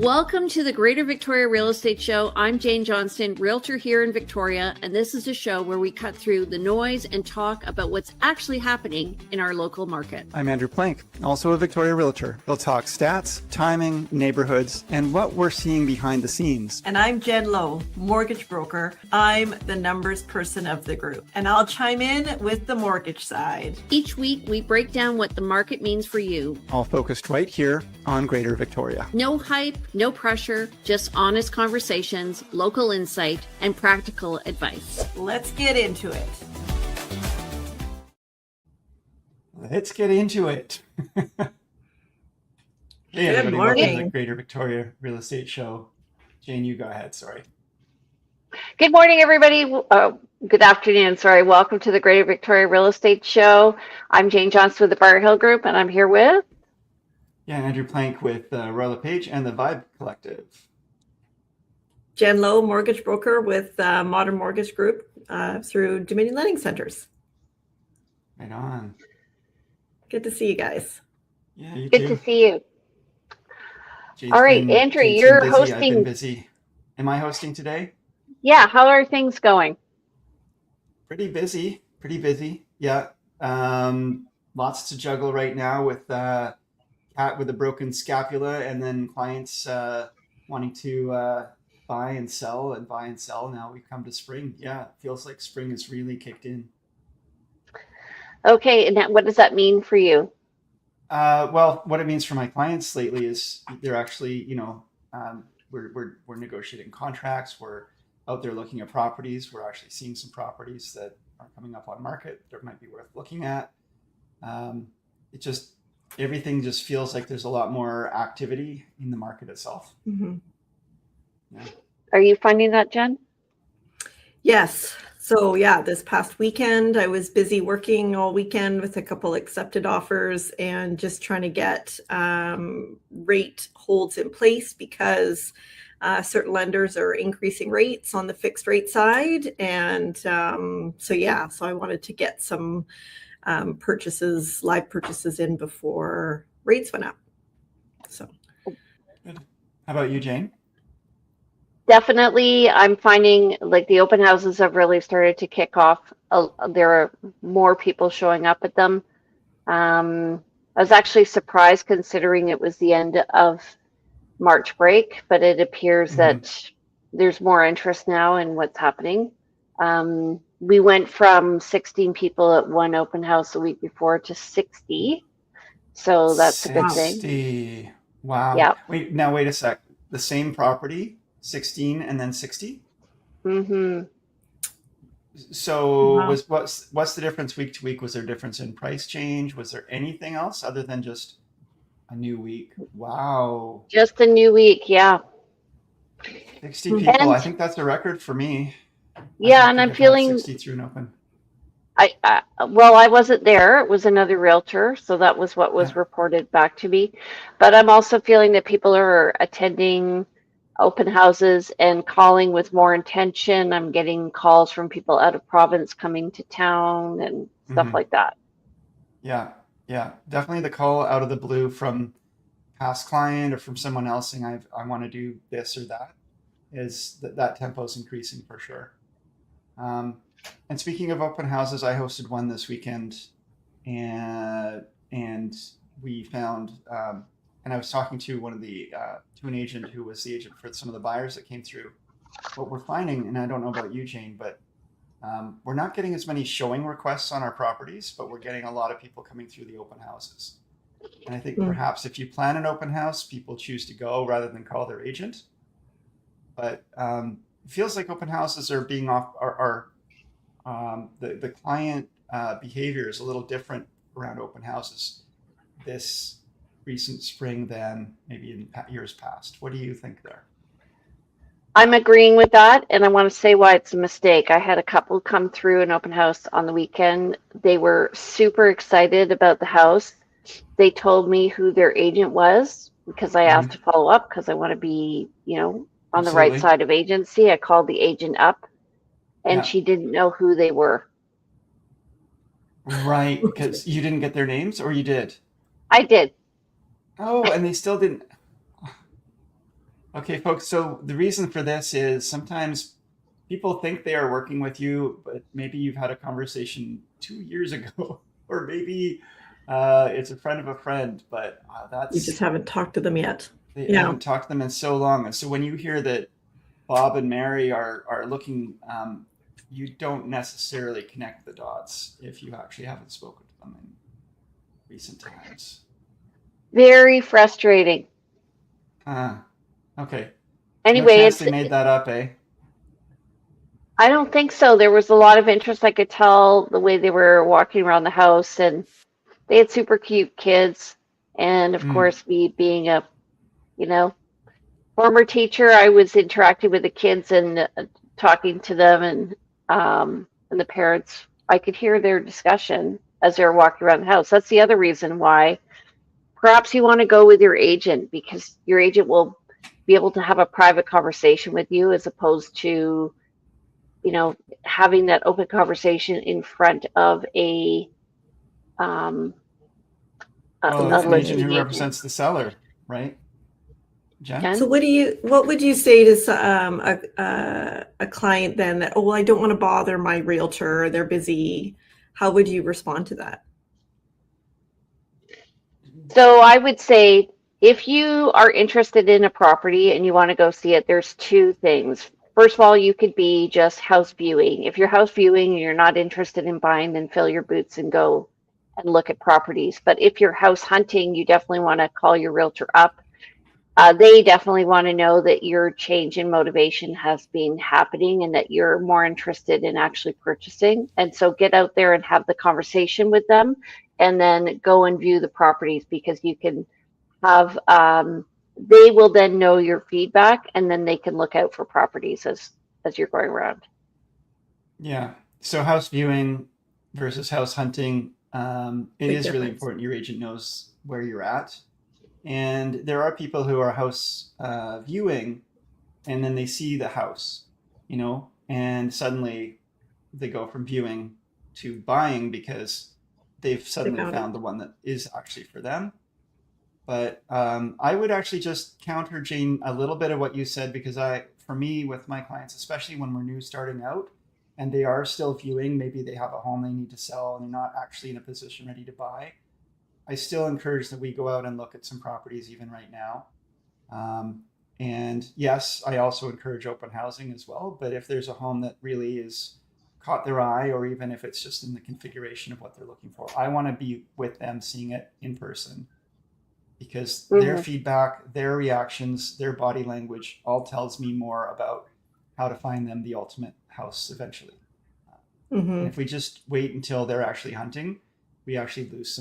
Welcome to the Greater Victoria Real Estate Show. I'm Jane Johnston, realtor here in Victoria, and this is a show where we cut through the noise and talk about what's actually happening in our local market. I'm Andrew Plank, also a Victoria realtor. We'll talk stats, timing, neighborhoods, and what we're seeing behind the scenes. And I'm Jen Lowe, mortgage broker. I'm the numbers person of the group, and I'll chime in with the mortgage side. Each week, we break down what the market means for you. All focused right here on Greater Victoria. No hype, no pressure, just honest conversations, local insight, and practical advice. Let's get into it. Let's get into it. Hey, Good everybody, morning. welcome to the Greater Victoria Real Estate Show. Jane, you go ahead, sorry. Good morning, everybody. Good afternoon. Sorry. Welcome to the Greater Victoria Real Estate Show. I'm Jane Johnston with the Bar Hill Group, and I'm here with Yeah, Andrew Plank with Royal LePage and the Vibe Collective. Jen Lowe, mortgage broker with Modern Mortgage Group through Dominion Lending Centers. Right on. Good to see you guys. Yeah, you good too. to see you. Jane's All right, been- Andrew, Jane's you're been busy. I've hosting. been busy. Am I hosting today? Yeah, how are things going? Pretty busy. Yeah. Lots to juggle right now with cat with a broken scapula, and then clients wanting to buy and sell. Now we come to spring. Yeah, it feels like spring has really kicked in. Okay, and what does that mean for you? Well, what it means for my clients lately is they're actually, we're negotiating contracts. We're out there looking at properties. We're actually seeing some properties that are coming up on market that might be worth looking at. Everything just feels like there's a lot more activity in the market itself. Mm-hmm. Yeah. Are you finding that, Jen? Yes. So yeah, this past weekend, I was busy working all weekend with a couple accepted offers and just trying to get rate holds in place because certain lenders are increasing rates on the fixed rate side. And so I wanted to get some live purchases in before rates went up. So Good. How about you, Jane? Definitely, I'm finding like the open houses have really started to kick off. There are more people showing up at them. I was actually surprised considering it was the end of March break, but it appears that there's more interest now in what's happening. We went from 16 people at one open house a week before to 60. So that's a good thing. 60. Wow. Yeah. Wait a sec. The same property, 16 and then 60? Mm-hmm. So Wow. what's the difference week to week? Was there a difference in price change? Was there anything else other than just a new week? Wow. Just a new week. Yeah. 60 people. And- I think that's a record for me. Yeah. I And think I'm I've had feeling 60 through an open. I wasn't there. It was another realtor, so that was what was Yeah. reported back to me. But I'm also feeling that people are attending open houses and calling with more intention. I'm getting calls from people out of province coming to town and stuff Mhm. like that. Yeah. Definitely the call out of the blue from past client or from someone else saying I want to do this or that is that tempo is increasing for sure. And speaking of open houses, I hosted one this weekend, and we found, and I was talking to to an agent who was the agent for some of the buyers that came through. What we're finding, and I don't know about you, Jane, but we're not getting as many showing requests on our properties, but we're getting a lot of people coming through the open houses. And I think perhaps if you plan an open house, people choose to go rather than call their agent. But it feels like open houses are being the client behavior is a little different around open houses this recent spring than maybe in years past. What do you think there? I'm agreeing with that, and I want to say why it's a mistake. I had a couple come through an open house on the weekend. They were super excited about the house. They told me who their agent was because I asked to follow up because I want to be, on the right Absolutely. side of agency. I called the agent up, and Yeah. she didn't know who they were. Right, because you didn't get their names, or you did? I did. Oh, and they still didn't. Okay, folks. So the reason for this is sometimes people think they are working with you, but maybe you've had a conversation 2 years ago, or maybe it's a friend of a friend, but You just that's haven't talked to them yet. they Yeah. haven't talked to them in so long. And so when you hear that Bob and Mary are looking, you don't necessarily connect the dots if you actually haven't spoken to them in recent times. Very frustrating. Okay. No Anyway, chance it's they made that up, eh? I don't think so. There was a lot of interest. I could tell the way they were walking around the house, and they had super cute kids. And of Mm. course, me being a, you know, former teacher, I was interacting with the kids and talking to them, and the parents. I could hear their discussion as they were walking around the house. That's the other reason why perhaps you want to go with your agent, because your agent will be able to have a private conversation with you as opposed to, having that open conversation in front of um, Well, a it's an agent listing who agent. represents the seller, right, Jen? Ken? So what would you say to a client then that, oh, well, I don't want to bother my realtor, they're busy. How would you respond to that? So I would say if you are interested in a property and you want to go see it, there's two things. First of all, you could be just house viewing. If you're house viewing and you're not interested in buying, then fill your boots and go and look at properties. But if you're house hunting, you definitely want to call your realtor up. They definitely want to know that your change in motivation has been happening and that you're more interested in actually purchasing. And so get out there and have the conversation with them, and then go and view the properties, because you can have, they will then know your feedback, and then they can look out for properties as you're going around. Yeah. So house viewing versus house hunting, it Big is really difference. important your agent knows where you're at. And there are people who are house viewing, and then they see the house, and suddenly they go from viewing to buying because they've They suddenly found it. found the one that is actually for them. But I would actually just counter, Jane, a little bit of what you said, because for me, with my clients, especially when we're new starting out and they are still viewing, maybe they have a home they need to sell and they're not actually in a position ready to buy. I still encourage that we go out and look at some properties even right now. And yes, I also encourage open housing as well. But if there's a home that really is caught their eye, or even if it's just in the configuration of what they're looking for, I want to be with them seeing it in person, because their Mm-hmm. feedback, their reactions, their body language all tells me more about how to find them the ultimate house eventually. And Mm-hmm. if we just wait until they're actually hunting, we actually lose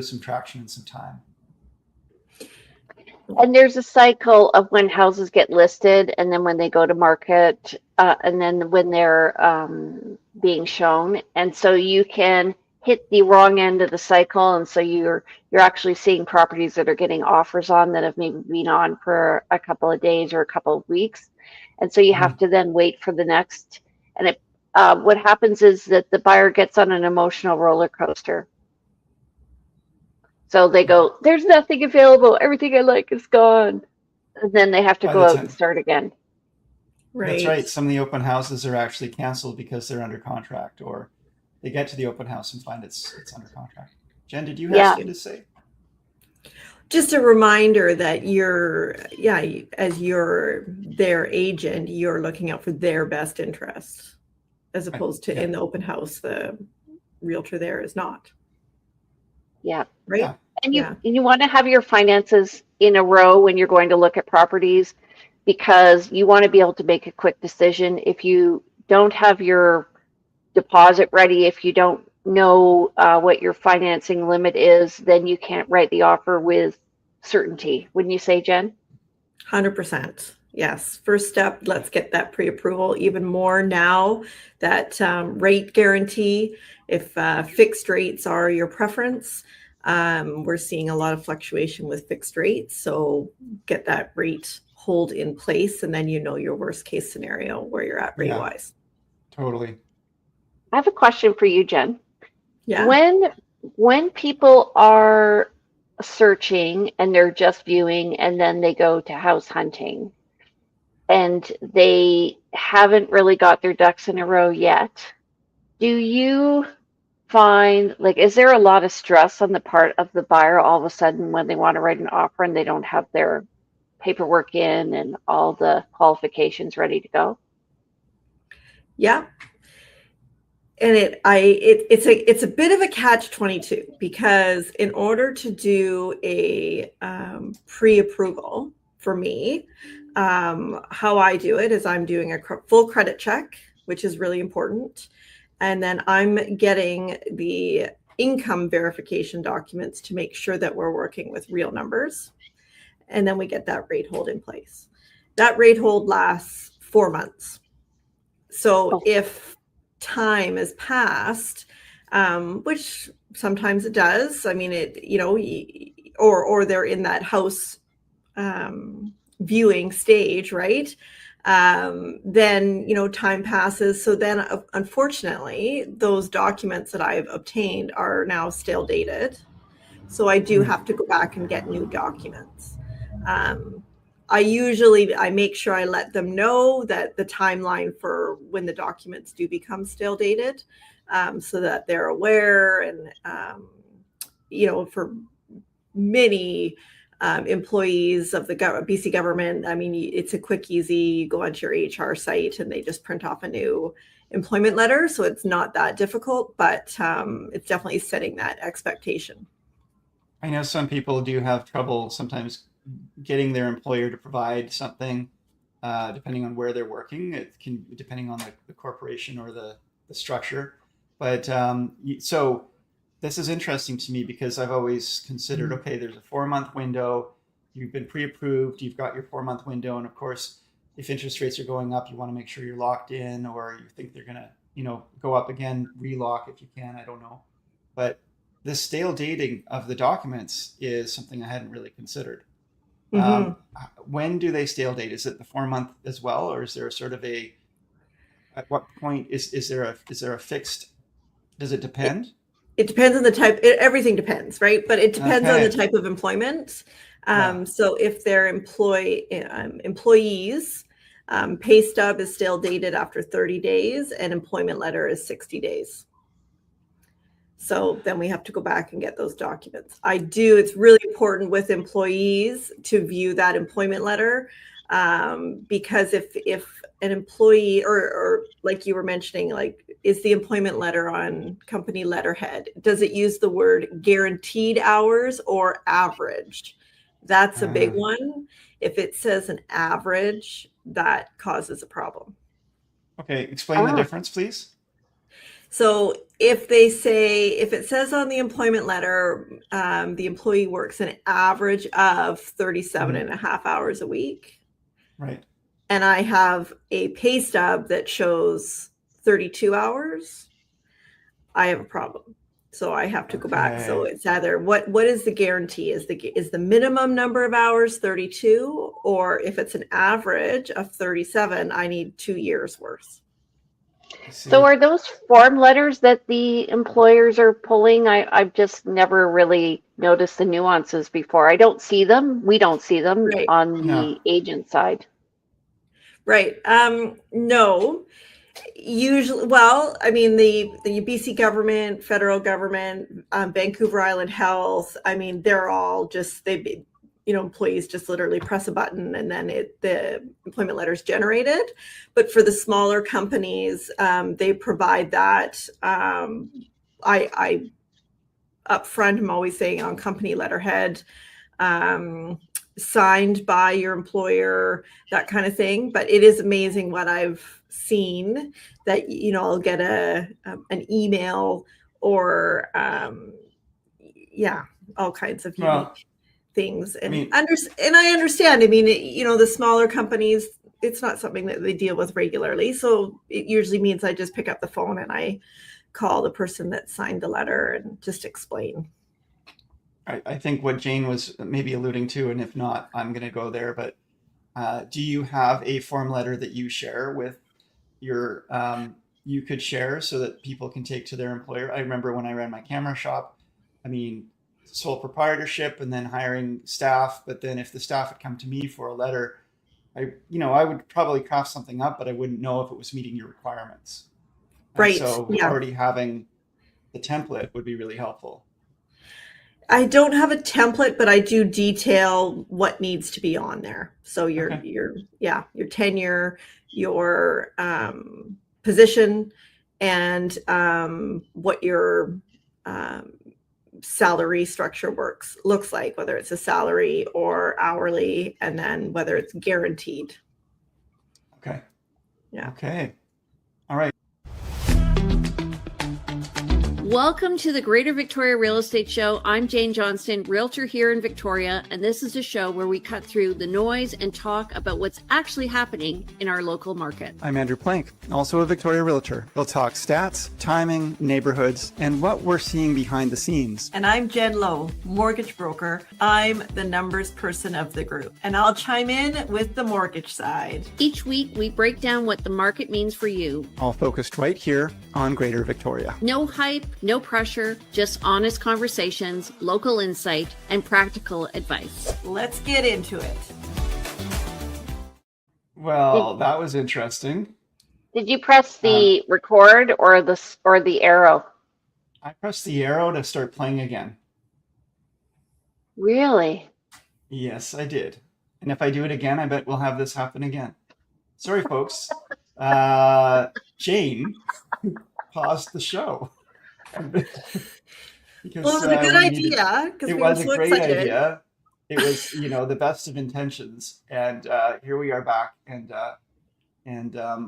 some traction and some time. And there's a cycle of when houses get listed, and then when they go to market, and then when they're being shown. And so you can hit the wrong end of the cycle, and so you're actually seeing properties that are getting offers on that have maybe been on for a couple of days or a couple of weeks, and so you have Mm. to then wait for the next. And what happens is that the buyer gets on an emotional roller coaster. So they go, there's nothing available. Everything I like is gone. And then they have to By go the out and time, start again. that's Right. right. Some of the open houses are actually canceled because they're under contract, or they get to the open house and find it's under contract. Jen, did you have Yeah. something to say? Just a reminder that as you're their agent, you're looking out for their best interests, as opposed to Yeah. in the open house, the realtor there is not. Yeah. Right? Yeah. And Yeah. you want to have your finances in a row when you're going to look at properties, because you want to be able to make a quick decision. If you don't have your deposit ready, if you don't know what your financing limit is, then you can't write the offer with certainty. Wouldn't you say, Jen? 100%. Yes. First step, let's get that pre-approval. Even more now that rate guarantee, if fixed rates are your preference, we're seeing a lot of fluctuation with fixed rates. So get that rate hold in place, and then you know your worst case scenario where you're at rate Yeah. wise. Totally. I have a question for you, Jen. Yeah. When people are searching and they're just viewing and then they go to house hunting and they haven't really got their ducks in a row yet. Do you find, like, is there a lot of stress on the part of the buyer all of a sudden when they want to write an offer and they don't have their paperwork in and all the qualifications ready to go? Yeah. And it's a bit of a catch-22 because in order to do a pre-approval for me, how I do it is I'm doing a full credit check, which is really important. And then I'm getting the income verification documents to make sure that we're working with real numbers. And then we get that rate hold in place. That rate hold lasts 4 months. So if time has passed, which sometimes it does, I mean, or they're in that house viewing stage, right? Then, time passes. So then, unfortunately, those documents that I've obtained are now stale dated. So I do have to go back and get new documents. I make sure I let them know that the timeline for when the documents do become stale dated, so that they're aware. And, for many employees of the BC government, I mean, it's a quick, easy, you go onto your HR site and they just print off a new employment letter. So it's not that difficult, but it's definitely setting that expectation. I know some people do have trouble sometimes getting their employer to provide something, depending on where they're working. It can, depending on the corporation or the structure. But so this is interesting to me because I've always considered, okay, there's a 4-month window. You've been pre-approved. You've got your 4-month window. And of course, if interest rates are going up, you want to make sure you're locked in, or you think they're going to, go up again, relock if you can. I don't know. But the stale dating of the documents is something I hadn't really considered. Mm-hmm. When do they stale date? Is it the 4-month as well, or is there a sort of at what point is there a fixed? Does it depend? It depends on the type. Everything depends, right? But it depends on the type of employment. So if they're employees, pay stub is stale dated after 30 days, and employment letter is 60 days. So then we have to go back and get those documents. It's really important with employees to view that employment letter, because if an employee or like you were mentioning, like, is the employment letter on company letterhead? Does it use the word guaranteed hours or average? That's a big one. If it says an average, that causes a problem. Okay, explain the difference, please. So if it says on the employment letter, the employee works an average of 37 and a half hours a week. Right. And I have a pay stub that shows 32 hours, I have a problem. So I have to go back. So it's either what is the guarantee? Is the minimum number of hours 32, or if it's an average of 37, I need 2 years worth. So are those form letters that the employers are pulling? I've just never really noticed the nuances before. I don't see them. We don't see them on the agent side. Right. No. Usually, well, I mean, the BC government, federal government, Vancouver Island Health, I mean, they're all just, employees just literally press a button and then the employment letter is generated. But for the smaller companies, they provide that. I upfront, I'm always saying on company letterhead, signed by your employer, that kind of thing. But it is amazing what I've seen that, I'll get an email or, all kinds of unique things. And I understand. I mean, the smaller companies, it's not something that they deal with regularly. So it usually means I just pick up the phone and I call the person that signed the letter and just explain. I think what Jane was maybe alluding to, and if not, I'm going to go there. But do you have a form letter that you share with your, you could share so that people can take to their employer? I remember when I ran my camera shop, I mean, sole proprietorship and then hiring staff. But then if the staff had come to me for a letter, I would probably craft something up, but I wouldn't know if it was meeting your requirements. And Right. so Yeah. already having the template would be really helpful. I don't have a template, but I do detail what needs to be on there. So your Okay. your tenure, your position, and what your salary structure looks like, whether it's a salary or hourly, and then whether it's guaranteed. Okay. Yeah. Okay. All right. Welcome to the Greater Victoria Real Estate Show. I'm Jane Johnston, realtor here in Victoria, and this is a show where we cut through the noise and talk about what's actually happening in our local market. I'm Andrew Plank, also a Victoria realtor. We'll talk stats, timing, neighborhoods, and what we're seeing behind the scenes. And I'm Jen Lowe, mortgage broker. I'm the numbers person of the group, and I'll chime in with the mortgage side. Each week, we break down what the market means for you. All focused right here on Greater Victoria. No hype, no pressure, just honest conversations, local insight, and practical advice. Let's get into it. Well, that was interesting. Did you press the record or the arrow? I pressed the arrow to start playing again. Really? Yes, I did. And if I do it again, I bet we'll have this happen again. Sorry, folks. Jane paused the show. Because, Well, it was a good idea. It was a great idea. It was, the best of intentions. And here we are back. And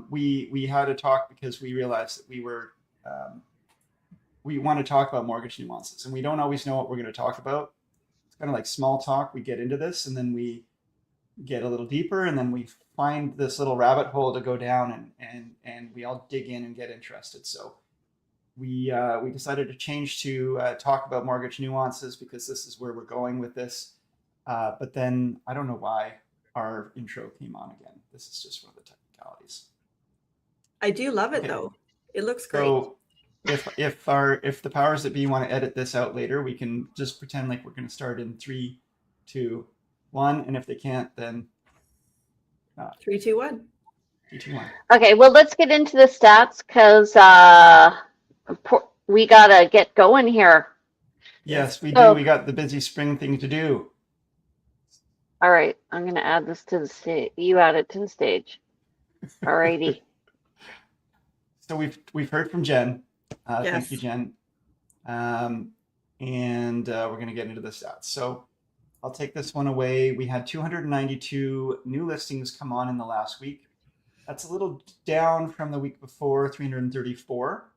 we had a talk because we realized that we want to talk about mortgage nuances. And we don't always know what we're going to talk about. It's kind of like small talk. We get into this and then we get a little deeper and then we find this little rabbit hole to go down and we all dig in and get interested. So we decided to change to talk about mortgage nuances because this is where we're going with this. But then I don't know why our intro came on again. This is just one of the technicalities. I do love it Okay. though. It looks great. So if the powers that be want to edit this out later, we can just pretend like we're going to start in 3, 2, 1, and if they can't, then 3, 2, 1. 3, 2, 1. Okay, well, let's get into the stats because we got to get going here. Yes, we So- do. We got the busy spring thing to do. All right, I'm going to add this to the stage. You add it to the stage. All righty. So we've heard from Jen. Yes. Thank you, Jen. And we're going to get into the stats. So I'll take this one away. We had 292 new listings come on in the last week. That's a little down from the week before, 334.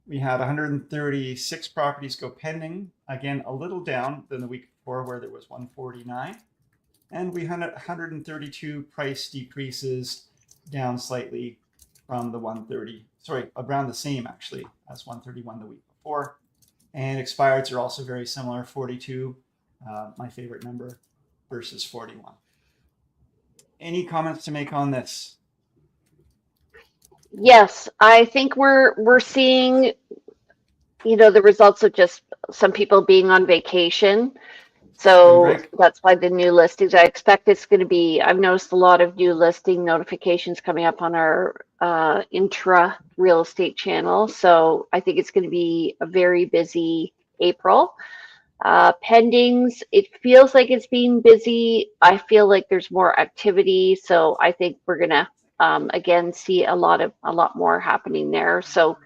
We had 136 properties go pending. Again, a little down than the week before where there was 149. And we had 132 price decreases, down slightly from the 130. Sorry, around the same actually as 131 the week before. And expireds are also very similar, 42, my favorite number, versus 41. Any comments to make on this? Yes, I think we're seeing, the results of just some people being on vacation. So Spring break. that's why the new listings, I expect it's going to be, I've noticed a lot of new listing notifications coming up on our intra real estate channel. So I think it's going to be a very busy April. Pendings, it feels like it's being busy. I feel like there's more activity. So I think we're going to, again, see a lot more happening there. So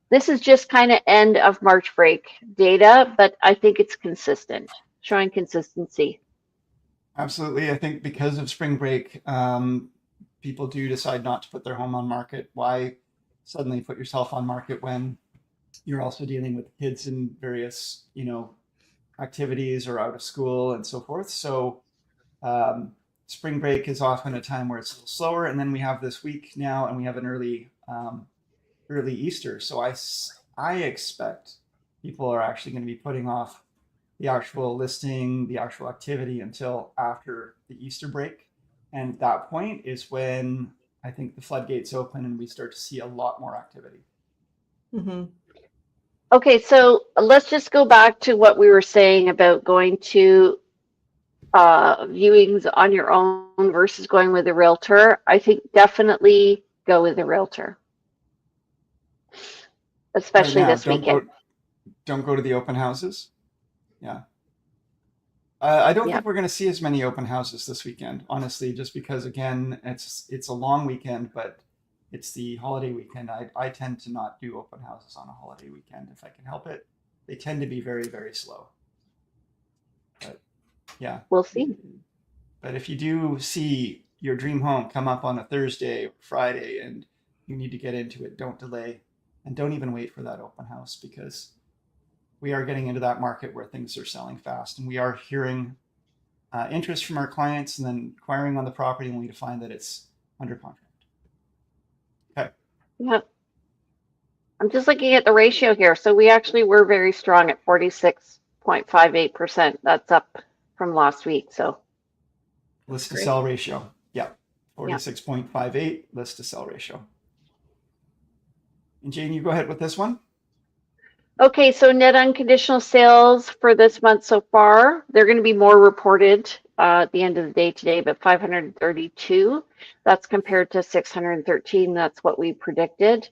this is just kind of end of March break data, but I think it's consistent. Showing consistency. Absolutely. I think because of spring break, people do decide not to put their home on market. Why suddenly put yourself on market when you're also dealing with kids in various, activities or out of school and so forth. So spring break is often a time where it's a little slower. And then we have this week now and we have an early Easter. So I expect people are actually going to be putting off the actual listing, the actual activity until after the Easter break. And that point is when I think the floodgates open and we start to see a lot more activity. Mm-hmm. Okay, so let's just go back to what we were saying about going to viewings on your own versus going with a realtor. I think definitely go with a realtor, Right especially now, this weekend. don't go to the open houses. Yeah. I don't Yeah, think we're going to see as many open houses this weekend, honestly, just because again, it's a long weekend, but it's the holiday weekend. I tend to not do open houses on a holiday weekend if I can help it. They tend to be very, very slow. But yeah. we'll see. But if you do see your dream home come up on a Thursday or Friday and you need to get into it, don't delay and don't even wait for that open house because we are getting into that market where things are selling fast and we are hearing interest from our clients and then inquiring on the property only to find that it's under contract. Okay. Yeah, I'm just looking at the ratio here. So we actually were very strong at 46.58%. That's up from last week. So that's List to great. sell ratio. Yeah. Yeah. 46.58 list to sell ratio. And Jane, you go ahead with this one. Okay, so net unconditional sales for this month so far, they're going to be more reported at the end of the day today, but 532. That's compared to 613. That's what we predicted.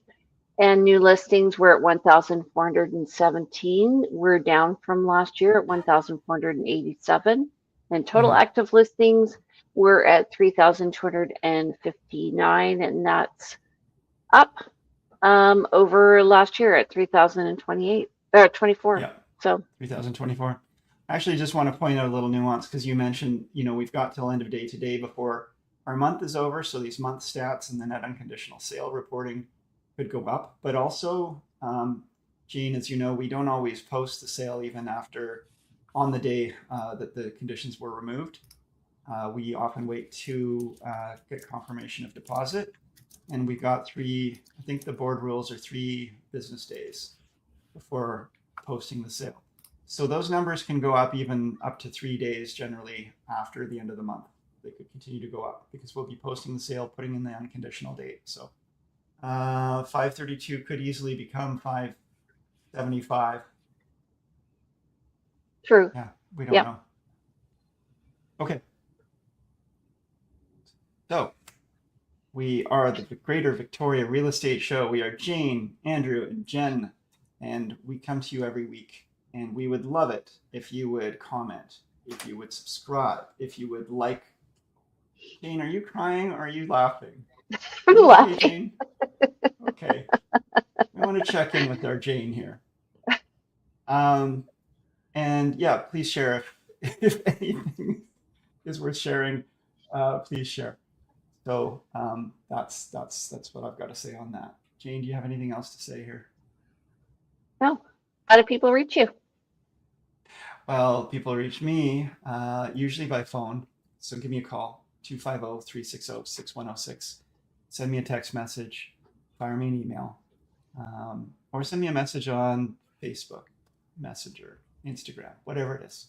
And new listings were at 1,417. We're down from last year at 1,487. And total Mhm. active listings were at 3,259, and that's up over last year at 3,028 or 24. Yeah. So 2024. I actually just want to point out a little nuance because you mentioned, we've got till end of day today before our month is over. So these month stats and the net unconditional sale reporting could go up. But also, Gene, as you know, we don't always post the sale even after on the day that the conditions were removed. We often wait to get confirmation of deposit. And we got I think the board rules are 3 business days before posting the sale. So those numbers can go up even up to 3 days generally after the end of the month. They could continue to go up because we'll be posting the sale, putting in the unconditional date. So 532 could easily become 575. true. Yeah, we don't Yep. know. Okay. So we are the Greater Victoria Real Estate Show. We are Jane, Andrew, and Jen, and we come to you every week. And we would love it if you would comment, if you would subscribe, if you would like. Jane, are you crying or are you laughing? Are I'm you okay, laughing. Jane? Okay. We want to check in with our Jane here. And yeah, please share if anything is worth sharing. Please share. So that's what I've got to say on that. Jane, do you have anything else to say here? No. How do people reach you? Well, people reach me usually by phone. So give me a call, 250-360-6106. Send me a text message, fire me an email, or send me a message on Facebook, Messenger, Instagram, whatever it is,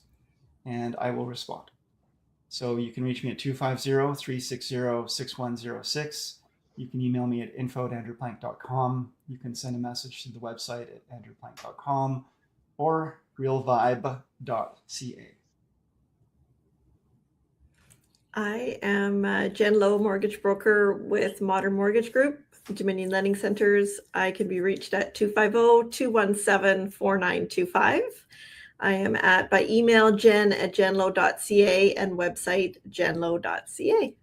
and I will respond. So you can reach me at 250-360-6106. You can email me at info@andrewplank.com. You can send a message to the website at andrewplank.com or realvibe.ca. I am Jen Lowe, mortgage broker with Modern Mortgage Group, Dominion Lending Centers. I can be reached at 250-217-4925. I am by email jen@jenlow.ca and website jenlow.ca.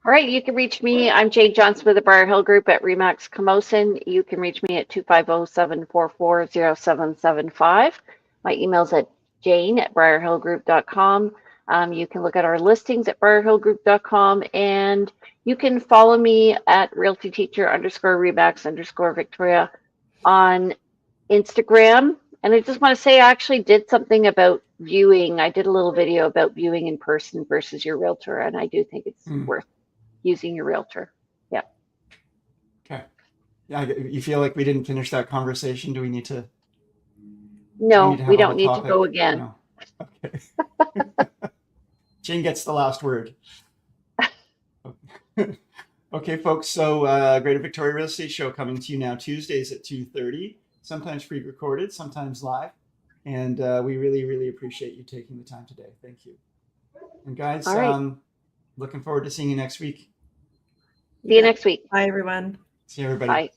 All right, you can reach me. I'm Jane Johnson with the Briar Hill Group at Remax Camosun. You can reach me at 250-744-0775. My email's at jane@briarhillgroup.com. You can look at our listings at briarhillgroup.com, and you can follow me at realtyteacher_Remax_Victoria on Instagram. And I just want to say I actually did something about viewing. I did a little video about viewing in person versus your realtor, and I do think it's worth using your realtor. Yeah. Okay. Yeah, you feel like we didn't finish that conversation? Do we need to? No, Have we a don't whole need to topic? go again. No. Okay. Jane gets the last word. Okay, folks. So Greater Victoria Real Estate Show coming to you now Tuesdays at 2:30. sometimes pre-recorded, sometimes live. And we really, really appreciate you taking the time today. Thank you. And guys, All right. looking forward to seeing you next week. See you next week. Bye, everyone. See you, everybody. Bye.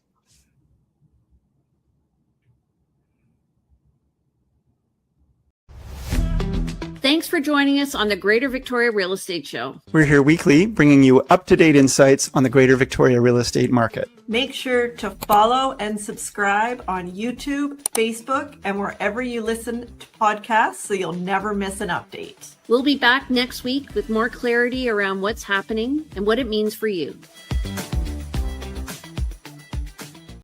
Thanks for joining us on the Greater Victoria Real Estate Show. We're here weekly, bringing you up-to-date insights on the Greater Victoria real estate market. Make sure to follow and subscribe on YouTube, Facebook, and wherever you listen to podcasts so you'll never miss an update. We'll be back next week with more clarity around what's happening and what it means for you.